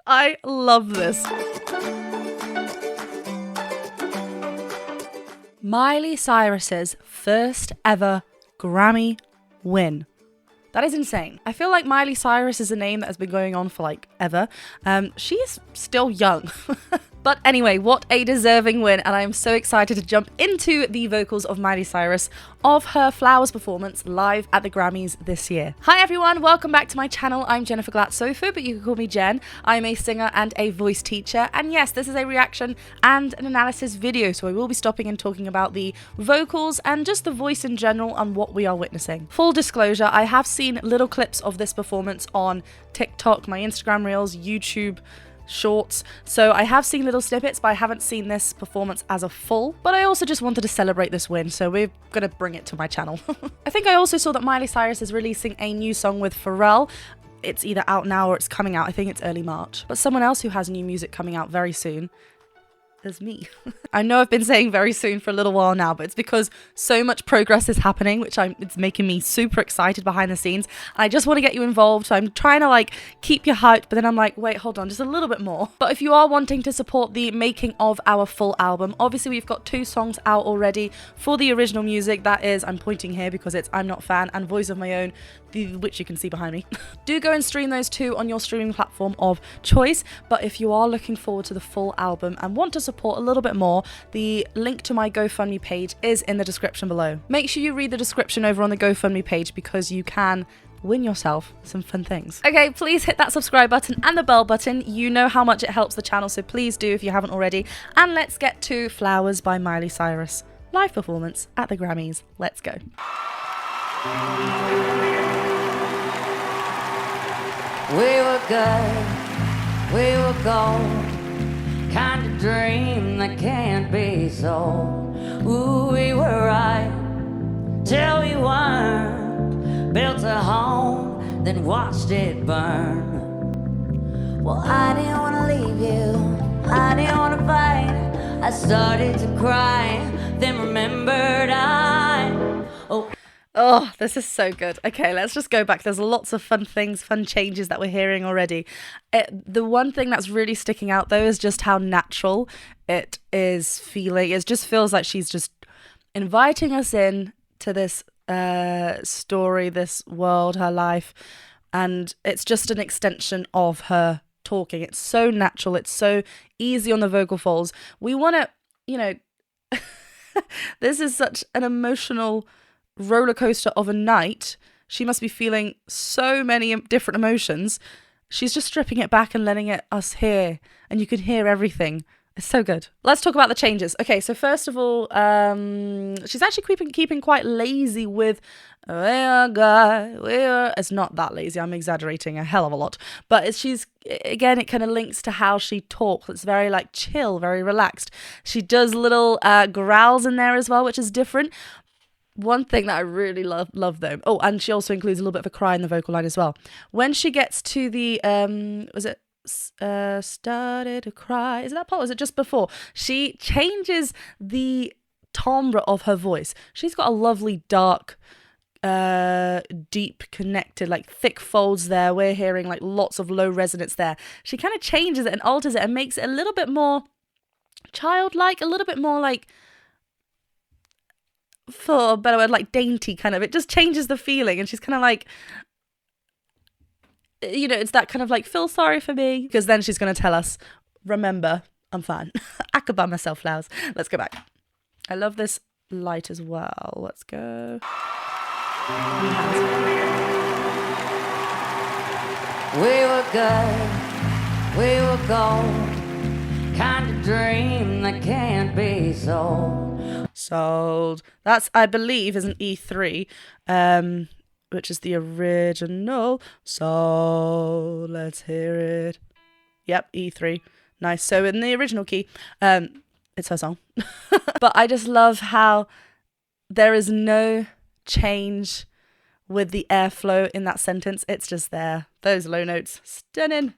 I love this. Miley Cyrus's first ever Grammy win. That is insane. I feel like Miley Cyrus is a name that has been going on for like ever. She's still young. But anyway, what a deserving win, and I am so excited to jump into the vocals of Miley Cyrus of her Flowers performance live at the Grammys this year. Hi everyone, welcome back to my channel. I'm Jennifer Glatzhofer, but you can call me Jen. I'm a singer and a voice teacher, and yes, this is a reaction and an analysis video, so I will be stopping and talking about the vocals and just the voice in general and what we are witnessing. Full disclosure, I have seen little clips of this performance on TikTok, my Instagram Reels, YouTube Shorts, so I have seen little snippets, but I haven't seen this performance as a full. But I also just wanted to celebrate this win, so we're gonna bring it to my channel. I think I also saw that Miley Cyrus is releasing a new song with Pharrell. It's either out now or it's coming out. I think it's early March. But someone else who has new music coming out very soon is me. I know I've been saying very soon for a little while now, but it's because so much progress is happening, which it's making me super excited behind the scenes. I just want to get you involved, so I'm trying to like keep you hyped, but then I'm like, wait, hold on, just a little bit more. But if you are wanting to support the making of our full album, obviously we've got 2 songs out already for the original music. That is, I'm pointing here because it's I'm Not Fan and Voice of My Own, which you can see behind me. Do go and stream those 2 on your streaming platform of choice. But if you are looking forward to the full album and want to support a little bit more, the link to my GoFundMe page is in the description below. Make sure you read the description over on the GoFundMe page because you can win yourself some fun things. Okay, please hit that subscribe button and the bell button. You know how much it helps the channel, so please do if you haven't already. And let's get to Flowers by Miley Cyrus live performance at the Grammys. Let's go. We were good, we were gold, kind of dream that can't be sold. Ooh, we were right till we weren't. Built a home, then watched it burn. Well, I didn't want to leave you, I didn't want to fight. I started to cry, then remembered Oh, this is so good. Okay, let's just go back. There's lots of fun things, fun changes that we're hearing already. The one thing that's really sticking out, though, is just how natural it is feeling. It just feels like she's just inviting us in to this story, this world, her life. And it's just an extension of her talking. It's so natural. It's so easy on the vocal folds. We want to, you know, this is such an emotional roller coaster of a night. She must be feeling so many different emotions. She's just stripping it back and letting us hear, and you can hear everything. It's so good. Let's talk about the changes. Okay, so first of all, she's actually keeping quite lazy with it's not that lazy, I'm exaggerating a hell of a lot, but again, it kind of links to how she talks. It's very like chill, very relaxed. She does little growls in there as well, which is different. One thing that I really love though, oh, and she also includes a little bit of a cry in the vocal line as well. When she gets to the, started to cry, is it that part or is it just before? She changes the timbre of her voice. She's got a lovely dark, deep connected, like thick folds there. We're hearing like lots of low resonance there. She kind of changes it and alters it and makes it a little bit more childlike, a little bit more like, for a better word, like dainty kind of. It just changes the feeling, and she's kind of like, you know, it's that kind of like, feel sorry for me, because then she's going to tell us, remember, I'm fine. I could buy myself flowers. Let's go back. I love this light as well. Let's go. We were good, we were gold, kind of dream that can't be sold. Sold. That's, I believe, is an E3, which is the original. So let's hear it. Yep, E3. Nice. So in the original key, it's her song. But I just love how there is no change with the airflow in that sentence. It's just there. Those low notes. Stunning.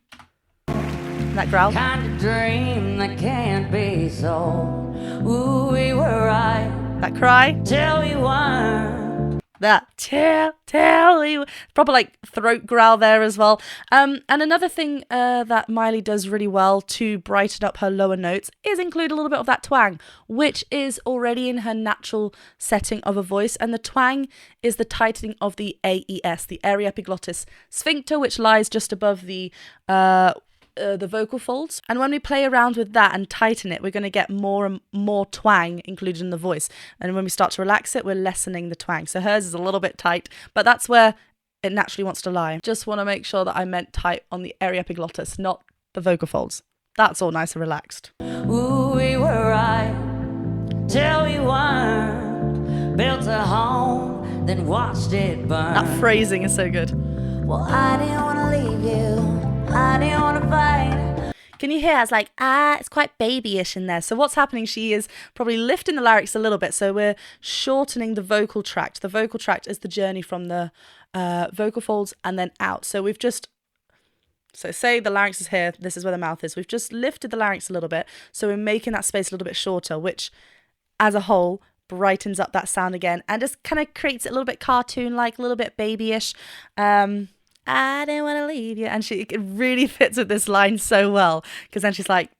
That growl. Kind of dream that can't be sold. Ooh, we were right. That cry. Till we weren't. that tell you, proper like throat growl there as well. And another thing that Miley does really well to brighten up her lower notes is include a little bit of that twang, which is already in her natural setting of a voice. And the twang is the tightening of the AES, the area epiglottis sphincter, which lies just above the vocal folds. And when we play around with that and tighten it, we're going to get more and more twang included in the voice. And when we start to relax it, we're lessening the twang. So hers is a little bit tight, but that's where it naturally wants to lie. Just want to make sure that I meant tight on the area epiglottis, not the vocal folds. That's all nice and relaxed. Ooh, we were right till we weren't. Built a home, then watched it burn. That phrasing is so good. Well, I didn't want to leave you. I didn't want to fight. Can you hear? It's like, it's quite babyish in there. So what's happening? She is probably lifting the larynx a little bit. So we're shortening the vocal tract. The vocal tract is the journey from the vocal folds and then out. So we've just, so say the larynx is here. This is where the mouth is. We've just lifted the larynx a little bit. So we're making that space a little bit shorter, which as a whole brightens up that sound again and just kind of creates it a little bit cartoon-like, a little bit babyish. I didn't want to leave you. And it really fits with this line so well. Because then she's like,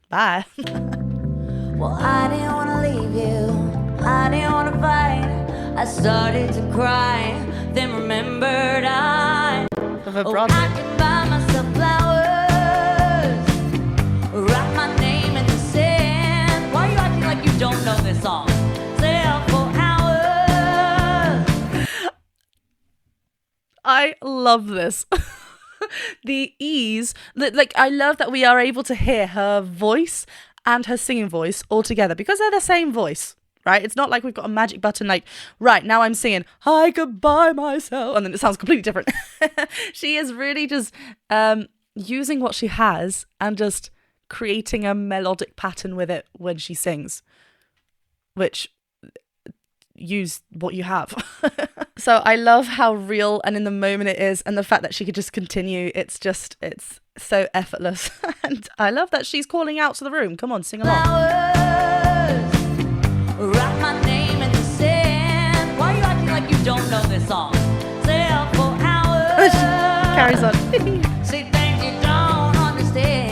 bye. Well, I didn't want to leave you. I didn't want to fight. I started to cry. Then remembered I can buy myself flowers. Write my name in the sand. Why are you acting like you don't know this song? Stay up for hours. I love this. The ease, like I love that we are able to hear her voice and her singing voice all together because they're the same voice, right? It's not like we've got a magic button like, right, now I'm singing, I could buy myself, and then it sounds completely different. She is really just using what she has and just creating a melodic pattern with it when she sings, which use what you have. So I love how real and in the moment it is, and the fact that she could just continue. It's so effortless. And I love that she's calling out to the room. Come on, sing along. Flowers, write my name in the sand. Why are you acting like you don't know this song? Stay up for hours. Carries on. Say things you don't understand.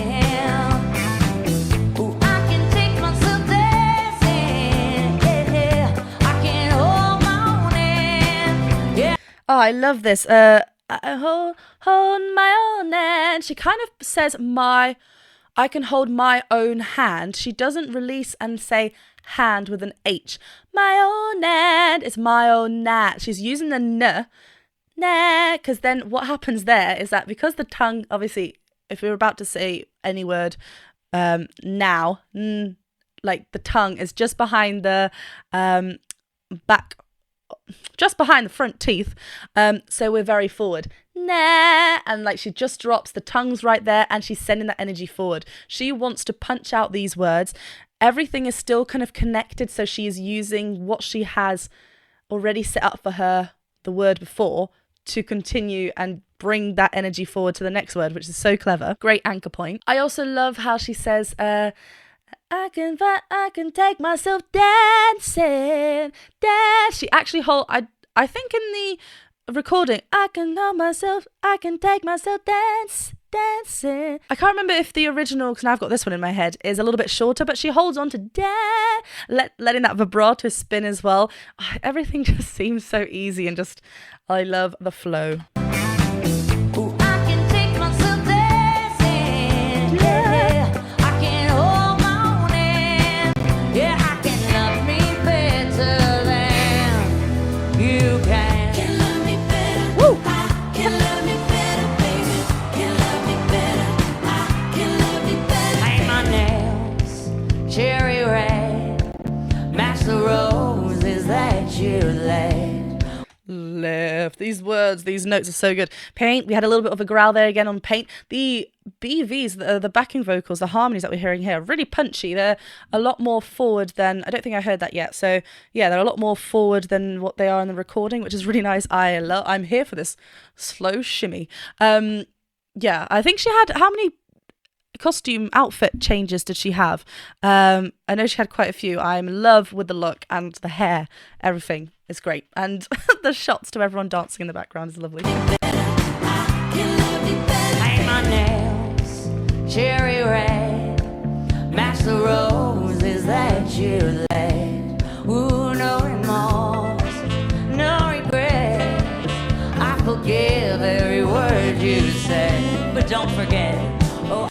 Ooh, I can take myself dancing. Yeah, I can hold my own hand. Yeah. Oh, I love this. I hold my own hand. She kind of says I can hold my own hand. She doesn't release and say hand with an H. My own hand. It's my own nat. She's using the n, nah, because then what happens there is that because the tongue, obviously, if we were about to say any word now, like the tongue is just behind the back, just behind the front teeth, so we're very forward, nah, and like she just drops, the tongue's right there and she's sending that energy forward. She wants to punch out these words. Everything is still kind of connected, so she is using what she has already set up for her, the word before, to continue and bring that energy forward to the next word, which is so clever. Great anchor point. I also love how she says, I can take myself dancing, dance. She actually I think in the recording, I can hold myself, I can take myself dancing. I can't remember if the original, because now I've got this one in my head, is a little bit shorter, but she holds on to letting that vibrato spin as well. Everything just seems so easy and just, I love the flow. Ooh, I can take myself dancing. Yeah, I can hold my own hand. Yeah, I can love me better than you can. Can love me better. Woo! I can love me better, baby. Can love me better. I can love me better. Paint my nails cherry red. Match the roses that you laid. Left. These words, these notes are so good. Paint, we had a little bit of a growl there again on paint. The BVs, the backing vocals, the harmonies that we're hearing here are really punchy. They're a lot more forward than, I don't think I heard that yet. So yeah, they're a lot more forward than what they are in the recording, which is really nice. I'm here for this slow shimmy. Yeah, I think she had, how many costume outfit changes did she have? I know she had quite a few. I'm in love with the look and the hair. Everything is great. And the shots to everyone dancing in the background is lovely. Paint my nails cherry red, match the roses that you laid. Ooh, no remorse, no regret. I forgive every word you said, but don't forget it. Oh,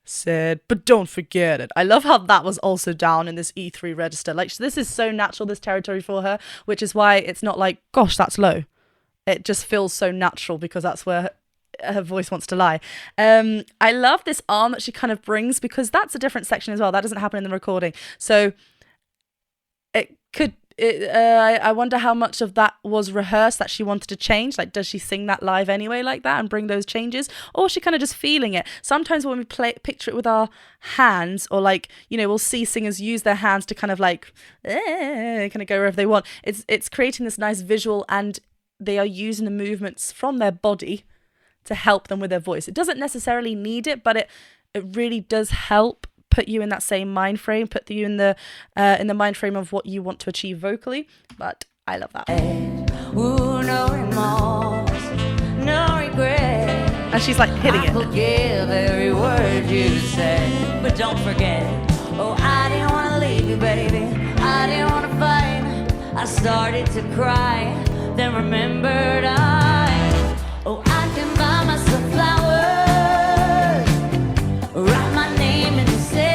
said, but don't forget it. I love how that was also down in this E3 register. Like, this is so natural, this territory for her, which is why it's not like, gosh, that's low. It just feels so natural because that's where her voice wants to lie. I love this arm that she kind of brings because that's a different section as well. That doesn't happen in the recording. So it could... I wonder how much of that was rehearsed that she wanted to change. Like, does she sing that live anyway like that and bring those changes? Or is she kind of just feeling it? Sometimes when we picture it with our hands, or like, you know, we'll see singers use their hands to kind of like, kind of go wherever they want. It's creating this nice visual, and they are using the movements from their body to help them with their voice. It doesn't necessarily need it, but it really does help put you in that same mind frame, put you in the mind frame of what you want to achieve vocally. But I love that. ooh, no remorse, no regret. And she's like hitting it. I forgive every word you said, but don't forget it. Oh, I didn't want to leave you, baby. I didn't want to fight. I started to cry, then remembered I can buy myself flowers, write my name in the sand.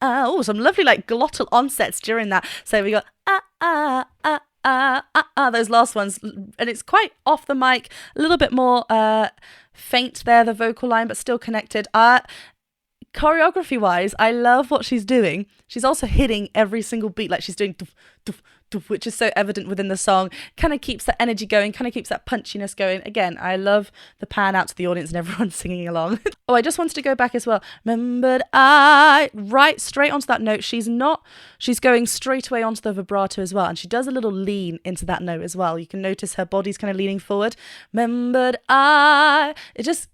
Oh, some lovely like glottal onsets during that. So we got those last ones, and it's quite off the mic, a little bit more faint there, the vocal line, but still connected. Choreography wise, I love what she's doing. She's also hitting every single beat, like she's doing doof, doof, doof, which is so evident within the song. Kind of keeps that energy going, kind of keeps that punchiness going. Again, I love the pan out to the audience and everyone singing along. Oh, I just wanted to go back as well. Remembered right straight onto that note. She's going straight away onto the vibrato as well, and she does a little lean into that note as well. You can notice her body's kind of leaning forward. Remembered it just,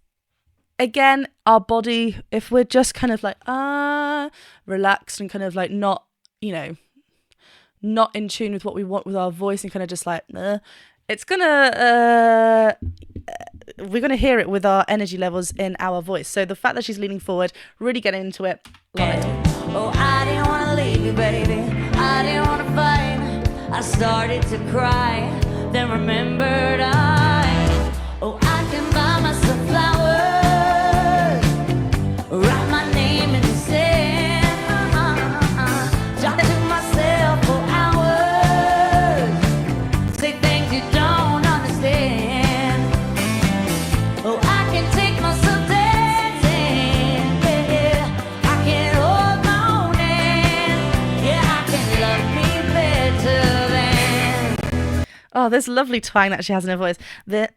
again, our body, if we're just kind of like relaxed and kind of like not in tune with what we want with our voice, and kind of just like it's gonna we're gonna hear it with our energy levels in our voice. So the fact that she's leaning forward, really getting into it, love it. Oh, I didn't want to leave you, baby. I didn't want to fight. I started to cry, then remembered I can buy myself flowers, write my name in the sand, talk to myself for hours, say things you don't understand. Oh, I can take myself dancing, yeah. I can hold my own hand, yeah. I can love me better than. Oh, this lovely twang that she has in her voice. Then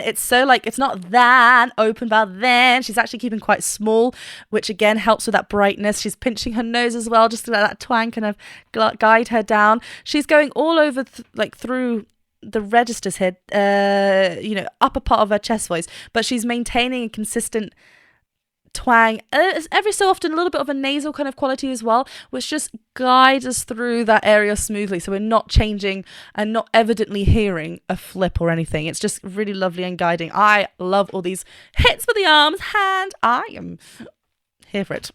it's so like, it's not that open but then. She's actually keeping quite small, which again helps with that brightness. She's pinching her nose as well, just to let that twang kind of guide her down. She's going all over through the registers here, upper part of her chest voice, but she's maintaining a consistent twang, every so often a little bit of a nasal kind of quality as well, which just guides us through that area smoothly, so we're not changing and not evidently hearing a flip or anything. It's just really lovely and guiding. I love all these hits with the arms, hand. I am here for it.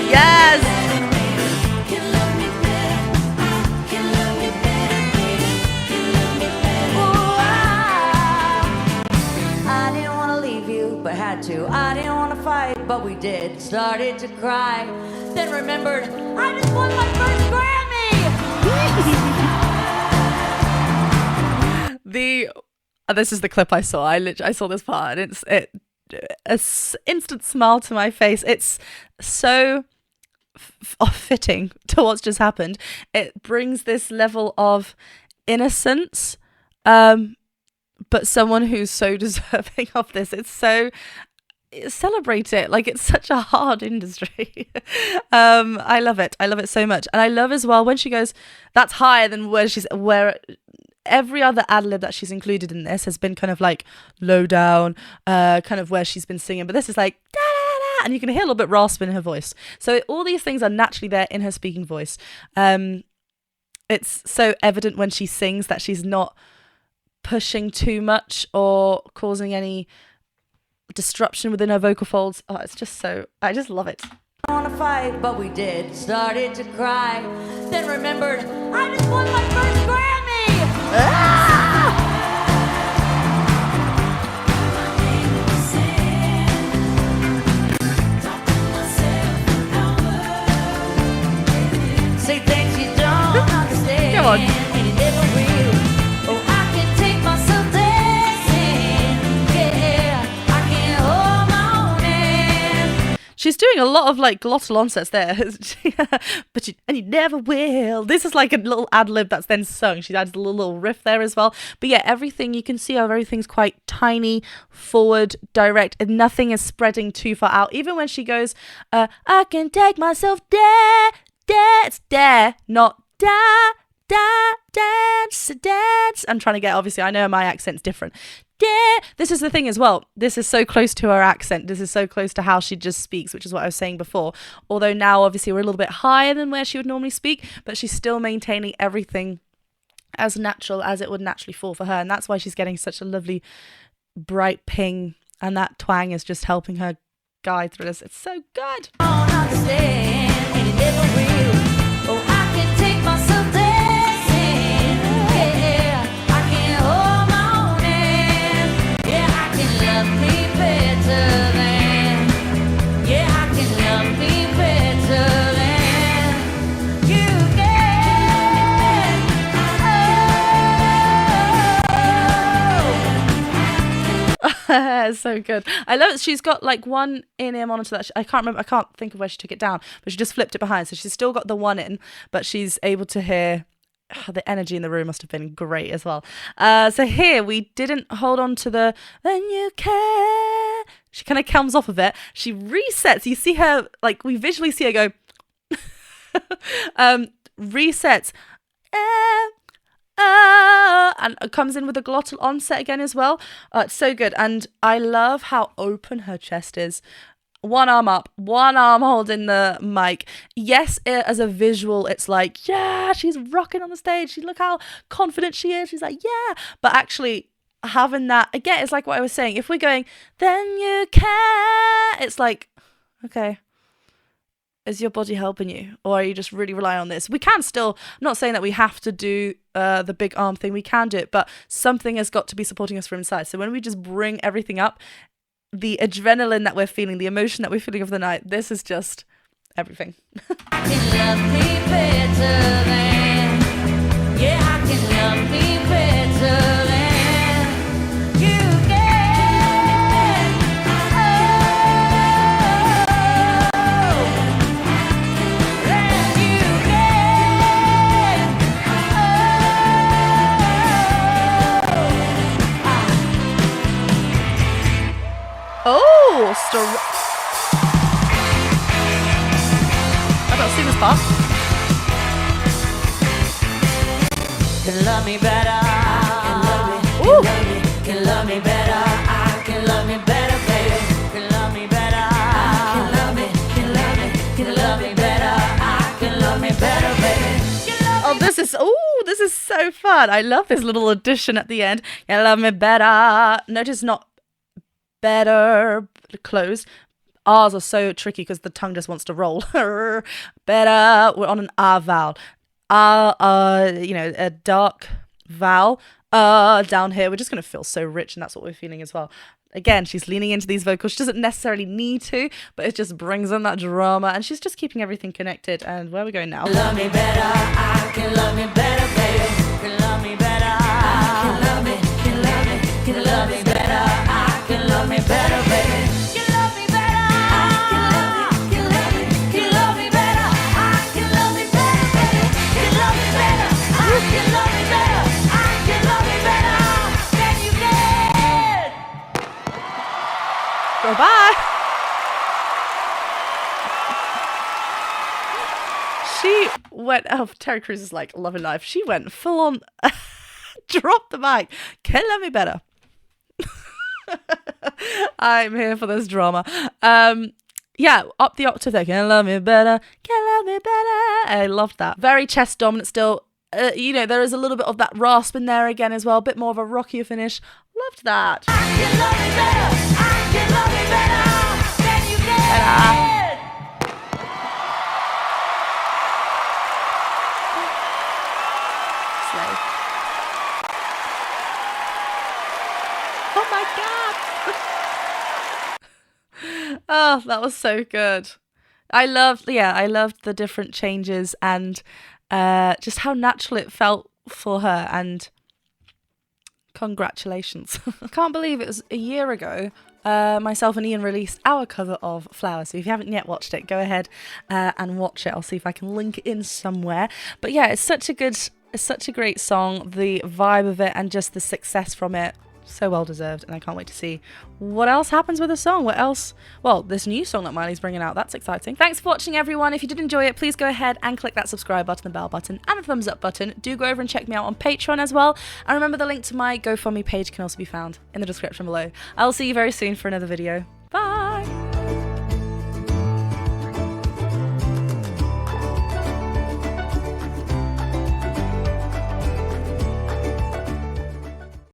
Yes! I didn't want to leave you, but had to. I didn't want to fight, but we did. Started to cry, then remembered I just won my first Grammy. This is the clip I saw. I saw this part, and it's an instant smile to my face. It's so fitting to what's just happened. It brings this level of innocence, but someone who's so deserving of this. Celebrate it. Like, it's such a hard industry. I love it so much. And I love as well when she goes, that's higher than where every other ad-lib that she's included in this has been kind of like low down, kind of where she's been singing, but this is like da, da, da, and you can hear a little bit rasp in her voice. So all these things are naturally there in her speaking voice. It's so evident when she sings that she's not pushing too much or causing any disruption within her vocal folds. Oh, it's just so, I just love it. I don't wanna fight, but we did. Started to cry, then remembered I just won my first Grammy. Say things you don't understand. Come on. And you never will. Oh, I can take myself dancing. Yeah, I can hold my own hand. She's doing a lot of like glottal onsets there. But you never will. This is like a little ad lib that's then sung. She adds a little riff there as well. But yeah, everything, you can see how everything's quite tiny, forward, direct, and nothing is spreading too far out. Even when she goes, I can take myself there, it's there, not da, dance. I'm trying to get, obviously, I know my accent's different. This is the thing as well. This is so close to her accent. This is so close to how she just speaks, which is what I was saying before. Although now, obviously, we're a little bit higher than where she would normally speak, but she's still maintaining everything as natural as it would naturally fall for her. And that's why she's getting such a lovely, bright ping. And that twang is just helping her guide through this. It's so good. I don't understand, and you never will. Oh, I can take myself dancing. Yeah, I can hold my own hand. Yeah, I can love me better than. Yeah, I can love me better than you can. So good. I love it. She's got like one in-ear monitor that I can't think of where she took it down, but she just flipped it behind. So she's still got the one in, but she's able to hear. The energy in the room must have been great as well. So here we didn't hold on to the then you care. She kind of comes off of it. She resets. You see her, like, we visually see her go resets. And it comes in with a glottal onset again as well. It's so good. And I love how open her chest is. One arm up, one arm holding the mic. Yes, as a visual, it's like, yeah, she's rocking on the stage. Look how confident she is. She's like, yeah. But actually having that, again, it's like what I was saying. If we're going, then you care, it's like, okay, is your body helping you? Or are you just really relying on this? We can still, I'm not saying that we have to do the big arm thing. We can do it, but something has got to be supporting us from inside. So when we just bring everything up, the adrenaline that we're feeling, the emotion that we're feeling of the night, this is just everything. I can love me better than. Yeah, I can love me better than you can. Oh, I don't see this part. Can love me better. Can love me. Ooh. Can love me better. I can love me better, baby. Can love me better. Can love me. Can love me. Can love me better. I can love me better, baby. Oh, this is so fun. I love this little addition at the end. Can love me better. Notice not better, close. R's are so tricky because the tongue just wants to roll. Better, we're on an R vowel. A dark vowel. Down here, we're just going to feel so rich, and that's what we're feeling as well. Again, she's leaning into these vocals. She doesn't necessarily need to, but it just brings in that drama, and she's just keeping everything connected. And where are we going now? Love me better, I can love me better, baby. Can love me better, I can love me, can love me, can love me better, I can love me better, baby. Can love me better, I can love me, can love me, can love me better, I can love me better, baby. Can love me better, I can love me better, I can love me better than you can. went, oh, Terry Crews is like loving life. She went full on, dropped the mic. Can't love me better. I'm here for this drama. Yeah, up the octave there. Can love me better. Can love me better. I loved that. Very chest dominant still. You know, there is a little bit of that rasp in there again as well. A bit more of a rockier finish. Loved that. I can love me better. I can love me better than you did. Oh my god. Oh, that was so good. I loved the different changes and just how natural it felt for her, and congratulations. I can't believe it was a year ago myself and Ian released our cover of Flowers. So if you haven't yet watched it, go ahead and watch it. I'll see if I can link it in somewhere. But yeah, it's such a great song. The vibe of it and just the success from it, so well deserved, and I can't wait to see what else happens with the song. What else? Well, this new song that Miley's bringing out, that's exciting. Thanks for watching, everyone. If you did enjoy it, please go ahead and click that subscribe button, the bell button, and the thumbs up button. Do go over and check me out on Patreon as well, and remember the link to my GoFundMe page can also be found in the description below. I'll see you very soon for another video.